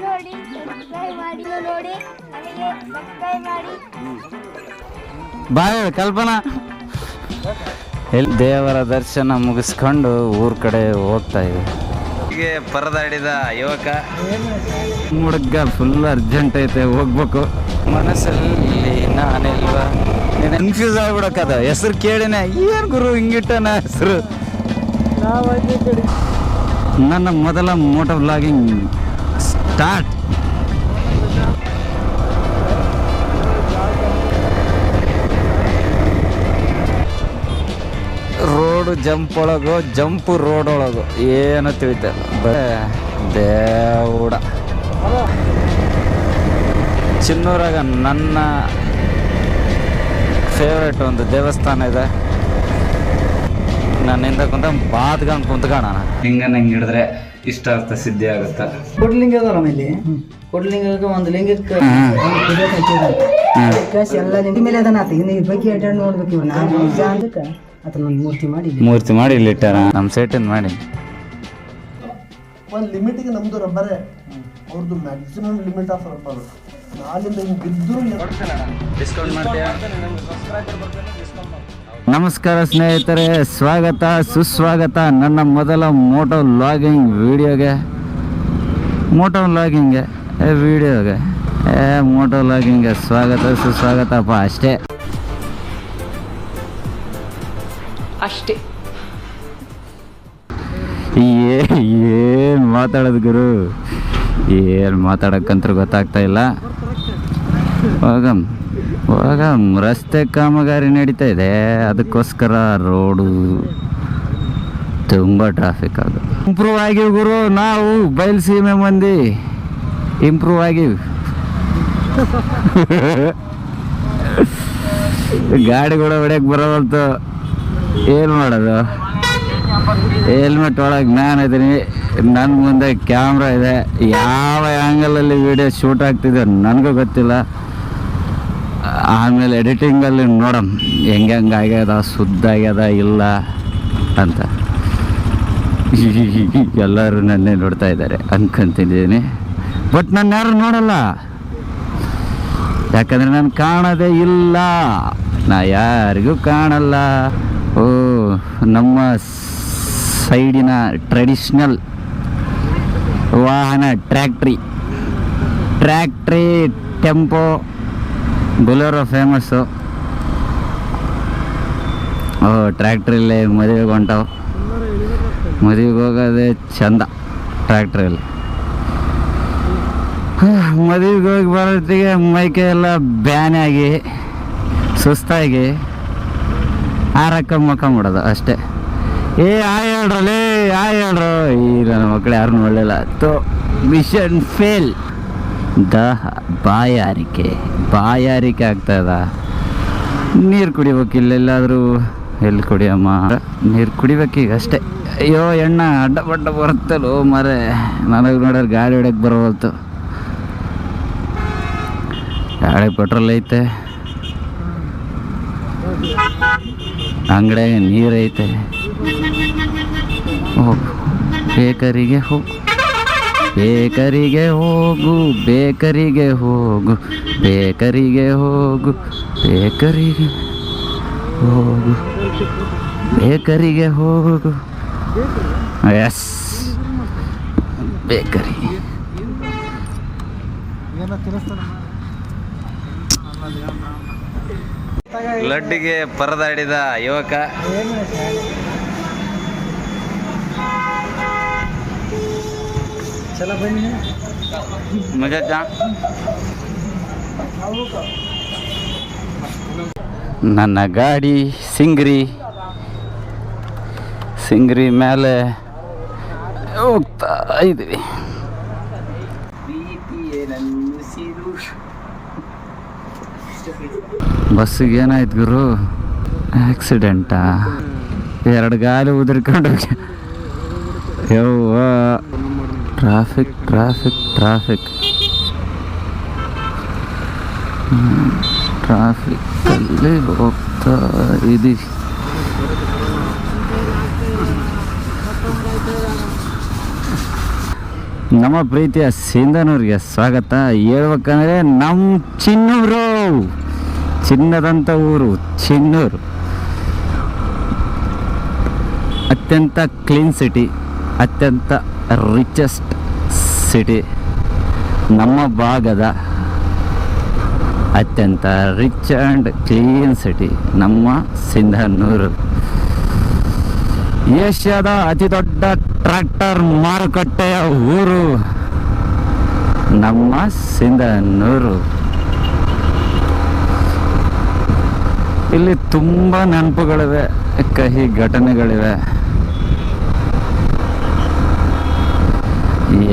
ನೋಡಿ ಸಬ್ಸ್ಕ್ರೈಬ್ ಮಾಡಿ ನೋಡಿ ನನಗೆ ಸಬ್ಸ್ಕ್ರೈಬ್ ಮಾಡಿ. ಬಾಯ್ ಕಲ್ಪನಾ ದೇವರ ದರ್ಶನ ಮುಗಿಸ್ಕೊಂಡು ಊರ ಕಡೆ ಹೋಗ್ತಾ ಇದೆ. ಹೀಗೆ ಪರದಾಡಿದ ಯುವಕ ಹುಡುಗ ಫುಲ್ ಅರ್ಜೆಂಟ್ ಐತೆ ಹೋಗ್ಬೇಕು. ಮನಸ್ಸಲ್ಲಿ ನಾನಿಲ್ವಾ ಕನ್ಫ್ಯೂಸ್ ಆಗ್ಬಿಡಕ್ಕದ ಹೆಸರು ಕೇಳಿನ ಏನ್ ಗುರು ಹಿಂಗಿಟ್ಟನ ಹೆಸರು. ನನ್ನ ಮೊದಲ moto vlogging start. Road jump ಒಳಗೋ ಜಂಪ್ ರೋಡ್ ಒಳಗೋ ಏನು ತಿಳಿತಲ್ಲ. ದೇವುಡ ಚಿನ್ನೂರಾಗ ನನ್ನ ಫೇವ್ರೇಟ್ ಒಂದು ದೇವಸ್ಥಾನ ಇದೆ. ನನ್ನಿಂದ ಕುಂತ ಬಾದ್ಗಂಡು ಕುಂತ್ಕೋಣ ಹಿಂಗನ್ನ ಹಿಂಗೆ ಹಿಡಿದ್ರೆ ಇಷ್ಟ ಆಗ್ತಾ ಸಿದ್ಧಿ ಆಗುತ್ತಾ. ಕೊಡ್ಲಿಂಗ ಅದಲ್ಲ ಆಮೇಲೆ ಕೊಡ್ಲಿಂಗಕ್ಕೆ ಒಂದು ಲಿಂಗಕ್ಕೆ ಎಲ್ಲ ಲಿಂಗ ಮೇಲೆ ಅದನ್ನ ಆತ ಇನ್ನು ಬಗ್ಗೆ ಅಡ್ಡಾಡಿ ನೋಡ್ಬೇಕು. ಇವ್ರು ನಾನು ನಿಜ ಅಂದಕ್ಕೆ ಆತ ಒಂದು ಮೂರ್ತಿ ಮಾಡಿ ಇಲ್ಲಿ ಇಟ್ಟಾರ. ನಮ್ಮ ಸೈಟಿಂದ ಮಾಡಿ ಒಂದು ಲಿಮಿಟಿಗೆ ನಮ್ದು ರಬ್ಬರೇ ಅವ್ರದ್ದು ಮ್ಯಾಕ್ಸಿಮಮ್ ಲಿಮಿಟ್ ಆಫ್ ರಬ್ಬರ್. ನಾಲಿಂದ ಹಿಂಗೆ ಬಿದ್ದು ಡಿಸ್ಕೌಂಟ್ ಮಾಡ್ತೀಯಾ? ನಮಸ್ಕಾರ ಸ್ನೇಹಿತರೆ, ಸ್ವಾಗತ ಸುಸ್ವಾಗತ ನನ್ನ ಮೊದಲ ಮೋಟೋ ವ್ಲಾಗಿಂಗ್ ವಿಡಿಯೋಗೆ. ಮೋಟೋ ವ್ಲಾಗಿಂಗ್ಗೆ ವಿಡಿಯೋಗೆ ಮೋಟೋ ವ್ಲಾಗಿಂಗ್ಗೆ ಸ್ವಾಗತ ಸುಸ್ವಾಗತಪ್ಪ. ಅಷ್ಟೇ ಏನು ಮಾತಾಡೋದು ಗುರು, ಏನು ಮಾತಾಡೋಕ್ಕಂತೂ ಗೊತ್ತಾಗ್ತಾ ಇಲ್ಲ. ರಸ್ತೆ ಕಾಮಗಾರಿ ನಡೀತಾ ಇದೆ, ಅದಕ್ಕೋಸ್ಕರ ರೋಡು ತುಂಬ ಟ್ರಾಫಿಕ್ ಆಗೋದು. ಇಂಪ್ರೂವ್ ಆಗಿವಿ ಗುರು, ನಾವು ಬಯಲುಸೀಮೆ ಮಂದಿ ಇಂಪ್ರೂವ್ ಆಗಿವಿ. ಗಾಡಿಗಳು ಹೊಡ್ಯಕ್ಕೆ ಬರೋವಲ್ತು, ಏನು ಮಾಡೋದು? ಹೆಲ್ಮೆಟ್ ಒಳಗೆ ನಾನು ಇದ್ದೀನಿ, ನನ್ನ ಮುಂದೆ ಕ್ಯಾಮ್ರಾ ಇದೆ. ಯಾವ ಆ್ಯಂಗಲಲ್ಲಿ ವಿಡಿಯೋ ಶೂಟ್ ಆಗ್ತಿದೆ ನನಗೂ ಗೊತ್ತಿಲ್ಲ. ಆಮೇಲೆ ಎಡಿಟಿಂಗಲ್ಲಿ ನೋಡಮ್ ಹೆಂಗೆ ಆಗ್ಯದ, ಶುದ್ಧ ಆಗ್ಯದ ಇಲ್ಲ ಅಂತ. ಎಲ್ಲರೂ ನನ್ನೇ ನೋಡ್ತಾ ಇದ್ದಾರೆ ಅನ್ಕೊಂತಿದ್ದೀನಿ. ಬಟ್ ನಾನು ಯಾರು ನೋಡಲ್ಲ, ಯಾಕಂದರೆ ನಾನು ಕಾಣೋದೇ ಇಲ್ಲ, ನಾ ಯಾರಿಗೂ ಕಾಣಲ್ಲ. ಓ ನಮ್ಮ ಸೈಡಿನ ಟ್ರೆಡಿಷ್ನಲ್ ವಾಹನ ಟ್ರ್ಯಾಕ್ಟ್ರಿ ಟೆಂಪೋ ಬೊಲೆರೋ ಫೇಮಸ್ಸು. ಟ್ರ್ಯಾಕ್ಟ್ರಲ್ಲಿ ಮದುವೆಗೆ ಹೊಂಟವು. ಮದುವೆಗೆ ಹೋಗೋದೇ ಚಂದ ಟ್ರ್ಯಾಕ್ಟ್ರಲ್ಲಿ. ಮದುವೆಗೆ ಹೋಗಿ ಬರೋತ್ತಿಗೆ ಮೈಕೈ ಎಲ್ಲ ಬ್ಯಾನೆ ಆಗಿ ಸುಸ್ತಾಗಿ ಮಕ್ಕೊಂಬಿಡೋದು ಅಷ್ಟೇ. ಹೇಳ್ರಲ್ಲೇ ಹೇಳ್ರು. ಈ ನನ್ನ ಮಕ್ಕಳು ಯಾರು ನೋಡಲಿಲ್ಲ. Mission fail. ಬಾಯಾರಿಕೆ ಆಗ್ತದ. ನೀರು ಕುಡಿಬೇಕು. ಇಲ್ಲೆಲ್ಲಾದರೂ ಎಲ್ಲಿ ಕುಡಿಯಮ್ಮ, ನೀರು ಕುಡಿಬೇಕೀಗ ಅಷ್ಟೇ. ಅಯ್ಯೋ ಎಣ್ಣ ಅಡ್ಡ ಬಡ್ಡ ಬರುತ್ತಲ್ಲೋ ಮರೆ, ನನಗೆ ನೋಡೋರು ಗಾಡಿ ಹೊಡ್ಯಕ್ಕೆ ಬರೋವಲ್ತು. ಗಾಡಿ ಪೆಟ್ರೋಲ್ ಐತೆ, ಅಂಗಡಿಯಾಗ ನೀರೈತೆ. ಹೋಗು ಬೇಕರಿಗೆ ಹೋಗು, ಬೇಕರಿಗೆ ಹೋಗು, ಬೇಕರಿಗೆ ಹೋಗು, ಬೇಕರಿಗೆ ಹೋಗು, ಬೇಕರಿಗೆ ಹೋಗು, ಬೇಕರಿಗೆ ಹೋಗು. S bakery. ಲಡ್ಡಿಗೆ ಪರದಾಡಿದ ಯುವಕ ಮಜಾ. ನನ್ನ ಗಾಡಿ ಸಿಂಗ್ರಿ ಮೇಲೆ ಹೋಗ್ತಾ ಇದ್ವಿ. ಬಸ್ಸಿಗೆ ಏನಾಯ್ತು ಗುರು, ಆಕ್ಸಿಡೆಂಟಾ? 2 ಗಾಲಿ ಉದುರ್ಕೊಂಡು ಯವ್ವ. ಟ್ರಾಫಿಕ್ ಟ್ರಾಫಿಕ್ಕಲ್ಲಿ ಹೋಗ್ತಾ ಇದೀವಿ. ನಮ್ಮ ಪ್ರೀತಿಯ ಸಿಂಧನೂರಿಗೆ ಸ್ವಾಗತ. ಹೇಳ್ಬೇಕಂದ್ರೆ ನಮ್ಮ ಚಿನ್ನೂರು, ಚಿನ್ನದಂಥ ಊರು ಚಿನ್ನೂರು. ಅತ್ಯಂತ ಕ್ಲೀನ್ ಸಿಟಿ, ಅತ್ಯಂತ ರಿಚೆಸ್ಟ್ ಸಿಟಿ. ನಮ್ಮ ಭಾಗದ ಅತ್ಯಂತ ರಿಚ್ ಆ್ಯಂಡ್ ಕ್ಲೀನ್ ಸಿಟಿ ನಮ್ಮ ಸಿಂಧನೂರು. ಏಷ್ಯಾದ ಅತಿ ದೊಡ್ಡ ಟ್ರ್ಯಾಕ್ಟರ್ ಮಾರುಕಟ್ಟೆಯ ಊರು ನಮ್ಮ ಸಿಂಧನೂರು. ಇಲ್ಲಿ ತುಂಬ ನೆನಪುಗಳಿವೆ, ಕಹಿ ಘಟನೆಗಳಿವೆ.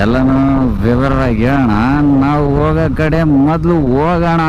ಎಲ್ಲನೂ ವಿವರವಾಗಿ ಹೇಳೋಣ. ನಾವು ಹೋಗೋ ಕಡೆ ಮೊದಲು ಹೋಗೋಣ.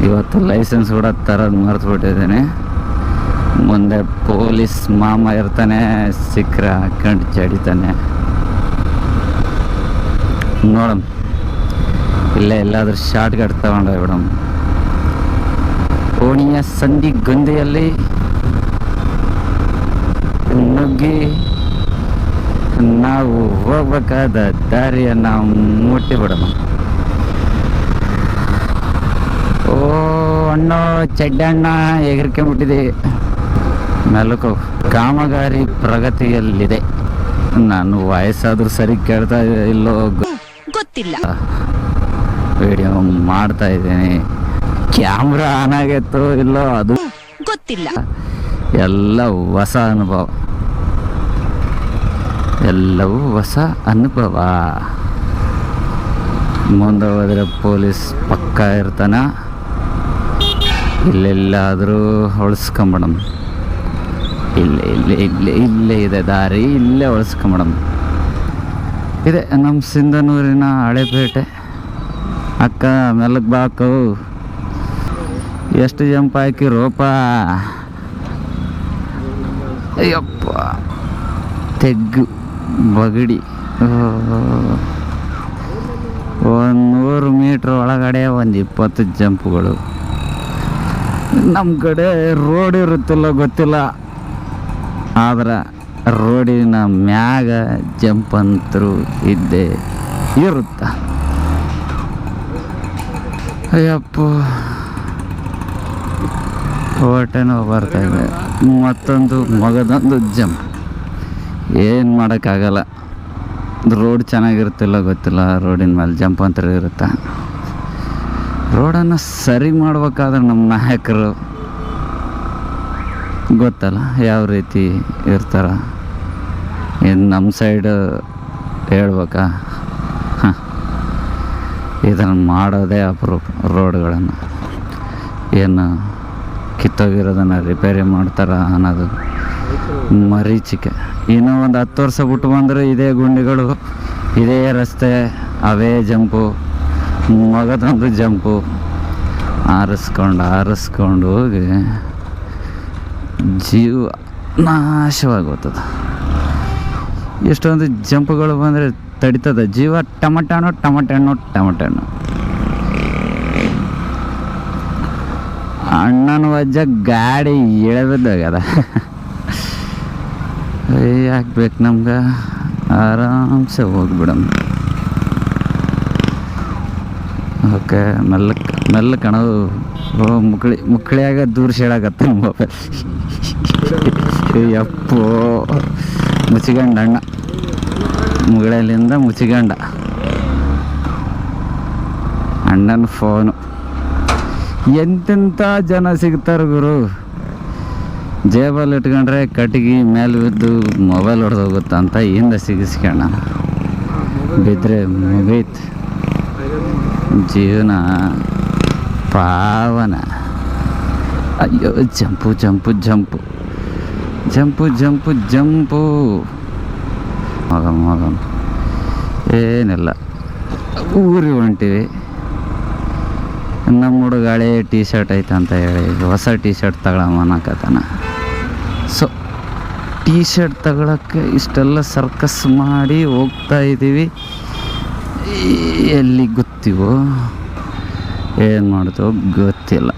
ಇವತ್ತು ಲೈಸೆನ್ಸ್ ಕೂಡ ತರೋದು ಮರೆತುಬಿಟ್ಟಿದ್ದೀನಿ. ಮುಂದೆ ಪೊಲೀಸ್ ಮಾಮ ಇರ್ತಾನೆ, ಸಿಕ್ಕರೆ ಹಾಕೊಂಡು ಚಡಿತಾನೆ. ನೋಡಮ್, ಇಲ್ಲೇ ಎಲ್ಲಾದ್ರೂ ಶಾರ್ಟ್ ಕಟ್ ತಗೊಂಡೋಗ್ಬಿಡಮ್. ಓಣಿಯ ಸಂಧಿ ಗೊಂದಿಯಲ್ಲಿ ನುಗ್ಗಿ ನಾವು ಹೋಗ್ಬೇಕಾದ ದಾರಿಯನ್ನು ಮುಟ್ಟಿಬಿಡೋಣ. ಓ ಅಣ್ಣ, ಚಡ್ಡಣ್ಣ ಎಗರ್ಕೊಂಬಿಟ್ಟಿದೆ. ಮೆಲುಕು ಕಾಮಗಾರಿ ಪ್ರಗತಿಯಲ್ಲಿದೆ. ನಾನು ವಯಸ್ಸಾದ್ರೂ ಸರಿ ಕೇಳ್ತಾ ಇಲ್ಲೋ ಗೊತ್ತಿಲ್ಲ. ವಿಡಿಯೋ ಮಾಡ್ತಾ ಇದ್ದೀನಿ, ಕ್ಯಾಮ್ರಾ ಆನ್ ಆಗೈತೋ ಇಲ್ಲೋ ಅದು ಗೊತ್ತಿಲ್ಲ. ಎಲ್ಲ ಹೊಸ ಅನುಭವ, ಎಲ್ಲವೂ ಹೊಸ ಅನುಭವ. ಮುಂದೆ ಹೋದರೆ ಪೊಲೀಸ್ ಪಕ್ಕ ಇರ್ತಾನ. ಇಲ್ಲೆಲ್ಲಾದರೂ ಹೊಳ್ಸ್ಕೊಂಬಿಡಮ್. ಇಲ್ಲೇ ಇದೆ ದಾರಿ, ಇಲ್ಲೇ ಹೊಳ್ಸ್ಕೊಂಬಿಡಮ್. ಇದೆ ನಮ್ಮ ಸಿಂಧನೂರಿನ ಹಳೆಪೇಟೆ. ಅಕ್ಕ ಮೆಲ್ಲಕ್ಕೆ ಬಾಕು. ಎಷ್ಟು ಜಂಪ್ ಹಾಕಿರೋಪ. ಅಯ್ಯಪ್ಪ, ತೆಗ್ಗು ಬಗಡಿ. 100 ಮೀಟ್ರ್ ಒಳಗಡೆ 20 ಜಂಪ್ಗಳು. ನಮ್ಮ ಕಡೆ ರೋಡ್ ಇರುತ್ತಿಲ್ಲ ಗೊತ್ತಿಲ್ಲ, ಆದ್ರೆ ರೋಡಿನ ಮ್ಯಾಗ ಜಂಪ್ ಅಂತರೂ ಇದ್ದೇ ಇರುತ್ತ. ಅಯ್ಯಪ್ಪ, ಹೊಟ್ಟೆನೋ ಬರ್ತಾಯಿದೆ. ಮತ್ತೊಂದು ಮಗದೊಂದು ಜಂಪ್. ಏನು ಮಾಡೋಕ್ಕಾಗಲ್ಲ. ರೋಡ್ ಚೆನ್ನಾಗಿರುತ್ತಿಲ್ಲ ಗೊತ್ತಿಲ್ಲ, ರೋಡಿನ ಮೇಲೆ ಜಂಪ್ ಅಂತ ಇರುತ್ತೆ. ರೋಡನ್ನು ಸರಿ ಮಾಡ್ಬೇಕಾದ್ರೆ ನಮ್ಮ ನಾಯಕರು ಗೊತ್ತಲ್ಲ ಯಾವ ರೀತಿ ಇರ್ತಾರ. ಇನ್ನು ನಮ್ಮ ಸೈಡ್ ಹೇಳ್ಬೇಕಾ, ಇದನ್ನು ಮಾಡೋದೇ ಅಪರೂಪ. ರೋಡ್ಗಳನ್ನು ಏನು ಕಿತ್ತೋಗಿರೋದನ್ನು ರಿಪೇರಿ ಮಾಡ್ತಾರ ಅನ್ನೋದು ಮರೀಚಿಕೆ. ಇನ್ನೂ ಒಂದು 10 ವರ್ಷ ಬಿಟ್ಟು ಬಂದರೆ ಇದೇ ಗುಂಡಿಗಳು, ಇದೇ ರಸ್ತೆ, ಅವೇ ಜಂಪು, ಮಗದೊಂದು ಜಂಪು. ಆರಿಸ್ಕೊಂಡು ಹೋಗಿ ಜೀವ ನಾಶವಾಗೋಗ್ತದೆ. ಎಷ್ಟೊಂದು ಜಂಪುಗಳು ಬಂದರೆ ತಡಿತದೆ ಜೀವ. ಟಮಟಣ್ಣು ಅಣ್ಣನ ವಜ್ಜ ಗಾಡಿ ಇಳಬಿದ್ದಾಗದ. ಯಾಕೆ ನಮ್ಗೆ, ಆರಾಮ್ಸೆ ಹೋಗ್ಬಿಡಮ್. ಓಕೆ, ಮೆಲ್ಲ ಕಣವು. ಮುಕ್ಕಳಿಯಾಗ ದೂರ ಶೇಳಾಗತ್ತ ಮೊಬೈಲ್. ಯಪ್ಪೋ, ಮುಚ್ಚಿಗಂಡ ಅಣ್ಣ, ಮುಗಳಲ್ಲಿಂದ ಮುಚ್ಚಿಗಂಡ ಅಣ್ಣನ ಫೋನು. ಎಂತೆಂಥ ಜನ ಸಿಗ್ತಾರೆ ಗುರು. ಜೇಬಲ್ಲಿ ಇಟ್ಕೊಂಡ್ರೆ ಕಟ್ಟಿಗೆ ಮೇಲೆ ಬಿದ್ದು ಮೊಬೈಲ್ ಹೊಡೆದೋಗುತ್ತ ಅಂತ ಹಿಂದೆ ಸಿಗಿಸ್ಕೊಂಡ. ಬಿದ್ದರೆ ಮುಗೀತು ಜೀವನ ಪಾವನ. ಅಯ್ಯೋ, ಜಂಪು ಮಗ ಏನಿಲ್ಲ, ಊರಿಗೆ ಹೊಂಟಿವಿ. ನಮ್ಮ ಹುಡುಗ ಹಳೆ ಟೀ ಶರ್ಟ್ ಐತೆ ಅಂತ ಹೇಳಿ ಹೊಸ ಟೀ ಶರ್ಟ್ ತಗೊಳಮನ್ನಕತ್ತಾನ. ಸೊ ಟೀ ಶರ್ಟ್ ತಗೊಳಕ್ಕೆ ಇಷ್ಟೆಲ್ಲ ಸರ್ಕಸ್ ಮಾಡಿ ಹೋಗ್ತಾ ಇದ್ದೀವಿ. ಎಲ್ಲಿ ಗೊತ್ತಿವೋ ಏನು ಮಾಡ್ತೇವೋ ಗೊತ್ತಿಲ್ಲ.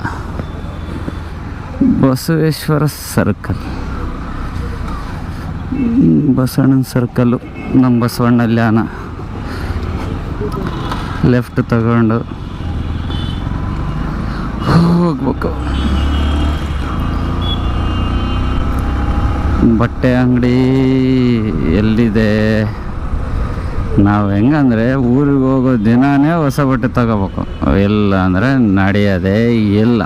ಬಸವೇಶ್ವರ ಸರ್ಕಲ್ ಬಸವಣ್ಣನ ಸರ್ಕಲ್ಲು, ನಮ್ಮ ಬಸವಣ್ಣ ಲ್ಯಾನ ಲೆಫ್ಟ್ ತಗೊಂಡು ಹೋಗ್ಬೇಕು. ಬಟ್ಟೆ ಅಂಗಡಿ ಎಲ್ಲಿದೆ? ನಾವು ಹೆಂಗಂದರೆ ಊರಿಗೆ ಹೋಗೋ ದಿನಾನೇ ಹೊಸ ಬಟ್ಟೆ ತಗೋಬೇಕು, ಇಲ್ಲ ಅಂದರೆ ನಡೆಯೋದೇ ಇಲ್ಲ.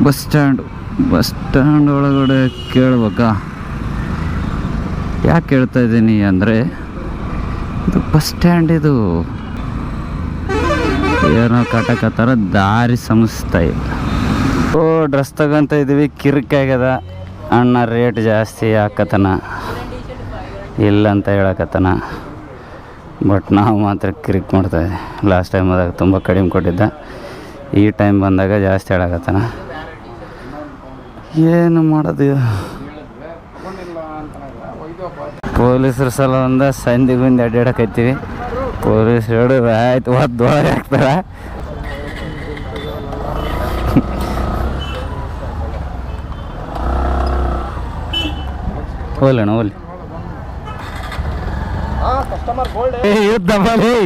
ಬಸ್ ಸ್ಟ್ಯಾಂಡ್ ಒಳಗಡೆ ಕೇಳ್ಬೇಕಾ? ಯಾಕೆ ಕೇಳ್ತಾ ಇದ್ದೀನಿ ಅಂದರೆ ಇದು ಬಸ್ ಸ್ಟ್ಯಾಂಡ್, ಇದು ಏನೋ ಕಟಕತ್ತರ ದಾರಿ ಸಂಸ್ಥೆ ಇಲ್ಲ. ಡ್ರೆಸ್ ತಗೊಂತ ಇದ್ದೀವಿ, ಕಿರಿಕಾಗ್ಯದ. ಅಣ್ಣ ರೇಟ್ ಜಾಸ್ತಿ ಹಾಕತನ ಇಲ್ಲ ಅಂತ ಹೇಳಕತ್ತಾನ, ಬಟ್ ನಾವು ಮಾತ್ರ ಕಿರಿಕ್ ಮಾಡ್ತಾಯಿದ್ದೆ. ಲಾಸ್ಟ್ ಟೈಮ್ ಆದಾಗ ತುಂಬ ಕಡಿಮೆ ಕೊಟ್ಟಿದ್ದ, ಈ ಟೈಮ್ ಬಂದಾಗ ಜಾಸ್ತಿ ಹೇಳಕತ್ತಾನ. ಏನು ಮಾಡೋದು? ಪೊಲೀಸರ ಸಲ ಒಂದು ಸಂದಿಗುಂದು ಅಡ್ಡಾಡಕತ್ತೀವಿ. ಪೊಲೀಸ್ ಹೇಳು ಆಯ್ತು ಒದ್ದು ಹಾಕ್ತಾರ. ಹೋಲಣ್ಣ ಹೋಲಿ कस्टमर गोल्ड है ಯುದ್ಧ ಬಲಿ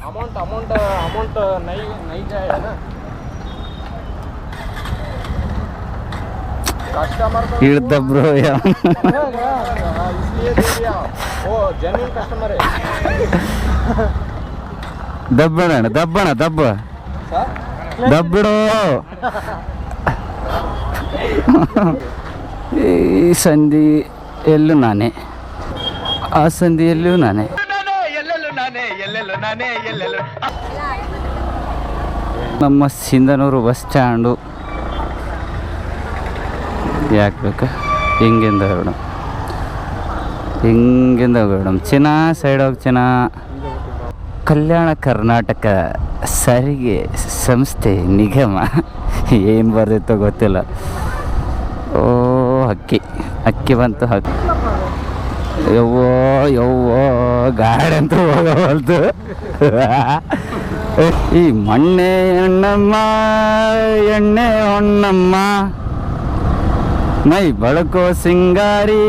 अमाउंट अमाउंट अमाउंट नहीं जाए ना कस्टमर को ಯುದ್ಧ ಬ್ರೋ इसलिए दे दिया वो जेन्युइन कस्टमर है ದಬ್ಬಣ ದಬ್ಬಣ ದಬ್ಬ ದಬ್ಬಿಡು. ಈ ಸಂಧಿ ಎಲ್ಲೂ ನಾನೇ, ಆ ಸಂಧಿಯಲ್ಲೂ ನಾನೇ. ನಮ್ಮ ಸಿಂಧನೂರು ಬಸ್ ಸ್ಟ್ಯಾಂಡು ಯಾಕೆ ಬೇಕಾ? ಹಿಂಗಿಂದ ಮೇಡಮ್, ಹಿಂಗಿಂದ ಮೇಡಮ್. ಚಿನ್ನ ಸೈಡ್ ಹೋಗಿ ಚಿನ್ನ. ಕಲ್ಯಾಣ ಕರ್ನಾಟಕ ಸಾರಿಗೆ ಸಂಸ್ಥೆ ನಿಗಮ ಏನು ಬರ್ದಿತ್ತೋ ಗೊತ್ತಿಲ್ಲ. ಓ ಅಕ್ಕಿ ಬಂತು. ಯವ್ವೋ ಗಾಡಿ ಅಂತೂ ಹೋಗವಲ್ತು. ಈ ಮಣ್ಣೆ ಹೆಣ್ಣಮ್ಮ ಎಣ್ಣೆ ಹೊಣ್ಣಮ್ಮ ಮೈ ಬಳಕೋ ಸಿಂಗಾರಿ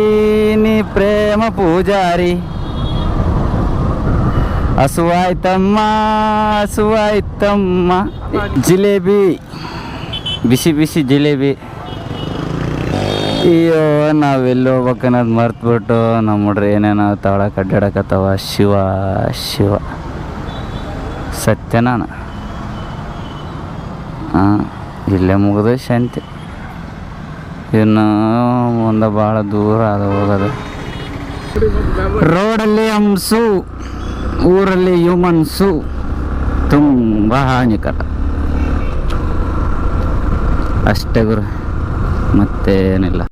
ನೀ ಪ್ರೇಮ ಪೂಜಾರಿ. ಹಸುವಾಯ್ತಮ್ಮ ಜಿಲೇಬಿ, ಬಿಸಿ ಬಿಸಿ ಜಿಲೇಬಿ. ಅಯ್ಯೋ ನಾವೆಲ್ಲಿ ಹೋಗ್ಬೇಕನ್ನೋದು ಮರ್ತ್ಬಿಟ್ಟು ನಮ್ಮ ಹುಡ್ರಿ ಏನೇನೋ ತಾಳಕ್ಕೆ ಅಡ್ಡಾಡಕತ್ತವ. ಶಿವ ಶಿವ ಸತ್ಯನಾನ. ಇಲ್ಲೇ ಮುಗಿದು ಶಾಂತಿ. ಇನ್ನು ಮುಂದೆ ಭಾಳ ದೂರ ಅದು ಹೋಗೋದು. ರೋಡಲ್ಲಿ ಹಂಸು, ಊರಲ್ಲಿ ಹ್ಯೂಮನ್ಸು ತುಂಬ ಹಾನಿಕರ. ಅಷ್ಟೇ ಗುರು, ಮತ್ತೇನಿಲ್ಲ.